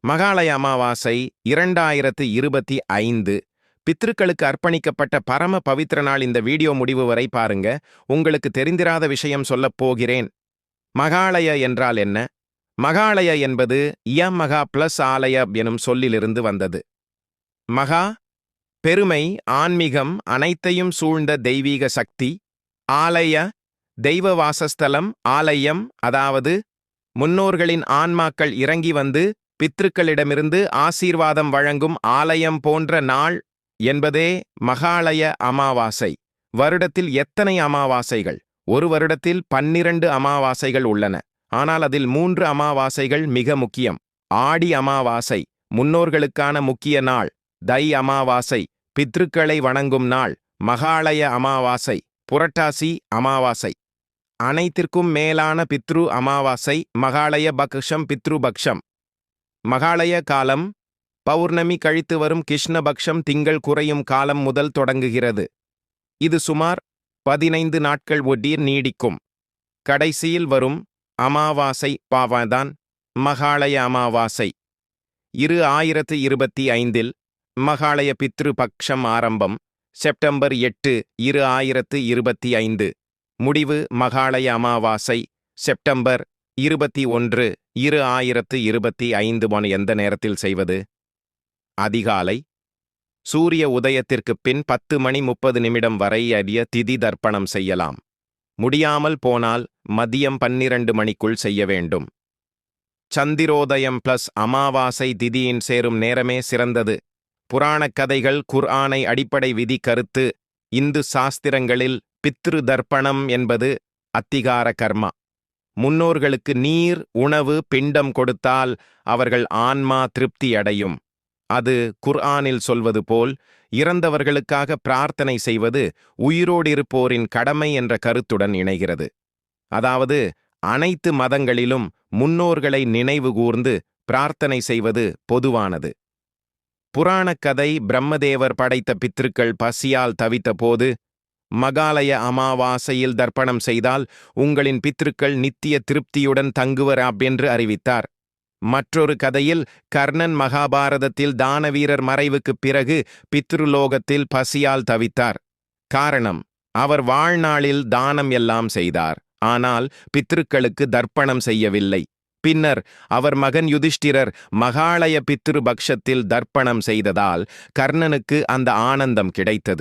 மகாலய அமாவாசை 2025 பித்ருக்களுக்கு அர்ப்பணிக்கப்பட்ட பரம பவித்திர நாள். இந்த வீடியோ முடிவு வரை பாருங்க. உங்களுக்கு தெரிந்திராத விஷயம் சொல்லப் போகிறேன். மகாலய என்றால் என்ன? மகாலய என்பது மகா பிளஸ் ஆலய எனும் சொல்லிலிருந்து வந்தது. மகா பெருமை, ஆன்மீகம், அனைத்தையும் சூழ்ந்த தெய்வீக சக்தி. ஆலய தெய்வ வாசஸ்தலம், ஆலயம் அதாவது முன்னோர்களின் ஆன்மாக்கள் இறங்கி வந்து பித்ருக்களிடமிருந்து ஆசீர்வாதம் வழங்கும் ஆலயம் போன்ற நாள் என்பதே மகாலய அமாவாசை. வருடத்தில் எத்தனை அமாவாசைகள்? ஒரு வருடத்தில் 12 அமாவாசைகள் உள்ளன. ஆனால் அதில் 3 அமாவாசைகள் மிக முக்கியம். ஆடி அமாவாசை முன்னோர்களுக்கான முக்கிய நாள். தை அமாவாசை பித்ருக்களை வணங்கும் நாள். மகாலய அமாவாசை புரட்டாசி அமாவாசை. அனைத்திற்கும் மேலான பித்ரு அமாவாசை மகாலய பக்ஷம். பித்ருபக்ஷம். மகாலய காலம் பௌர்ணமி கழித்து வரும் கிருஷ்ணபக்ஷம் திங்கள் குறையும் காலம் முதல் தொடங்குகிறது. இது சுமார் 15 நாட்கள் ஒட்டி நீடிக்கும். கடைசியில் வரும் அமாவாசை பாவதான் மகாலய அமாவாசை. 2025 மகாலய பித்ரு பக்ஷம் ஆரம்பம் செப்டம்பர் 8, 2025. முடிவு மகாலய அமாவாசை செப்டம்பர் 21, 2025. எந்த நேரத்தில் செய்வது? அதிகாலை சூரிய உதயத்திற்குப் பின் 10:30 வரை அரிய திதி தர்ப்பணம் செய்யலாம். முடியாமல் போனால் மதியம் 12 மணிக்குள் செய்ய வேண்டும். சந்திரோதயம் பிளஸ் அமாவாசை திதியின் சேரும் நேரமே சிறந்தது. புராணக் கதைகள், குர்ஆனை அடிப்படை விதி கருத்து. இந்து சாஸ்திரங்களில் பித்ரு தர்ப்பணம் என்பது அத்திகார கர்மா. முன்னோர்களுக்கு நீர், உணவு, பிண்டம் கொடுத்தால் அவர்கள் ஆன்மா திருப்தி அடையும். அது குர்ஆனில் சொல்வது போல் இறந்தவர்களுக்காக பிரார்த்தனை செய்வது உயிரோடிருப்போரின் கடமை என்ற கருத்துடன் இணைகிறது. அதாவது அனைத்து மதங்களிலும் முன்னோர்களை நினைவு கூர்ந்து பிரார்த்தனை செய்வது பொதுவானது. புராணக் கதை பிரம்மதேவர் படைத்த பித்ருக்கள் பசியால் தவித்த போது மகாலய அமாவாசையில் தர்ப்பணம் செய்தால் உங்களின் பித்ருக்கள் நித்திய திருப்தியுடன் தங்குவர் என்று அறிவித்தார். மற்றொரு கதையில் கர்ணன் மகாபாரதத்தில் தானவீரர் மறைவுக்குப் பிறகு பித்ருலோகத்தில் பசியால் தவித்தார். காரணம், அவர் வாழ்நாளில் தானம் எல்லாம் செய்தார், ஆனால் பித்ருக்களுக்கு தர்ப்பணம் செய்யவில்லை. பின்னர் அவர் மகன் யுதிஷ்டிரர் மகாலய பித்ரு பக்ஷத்தில் தர்ப்பணம் செய்ததால் கர்ணனுக்கு அந்த ஆனந்தம் கிடைத்தது.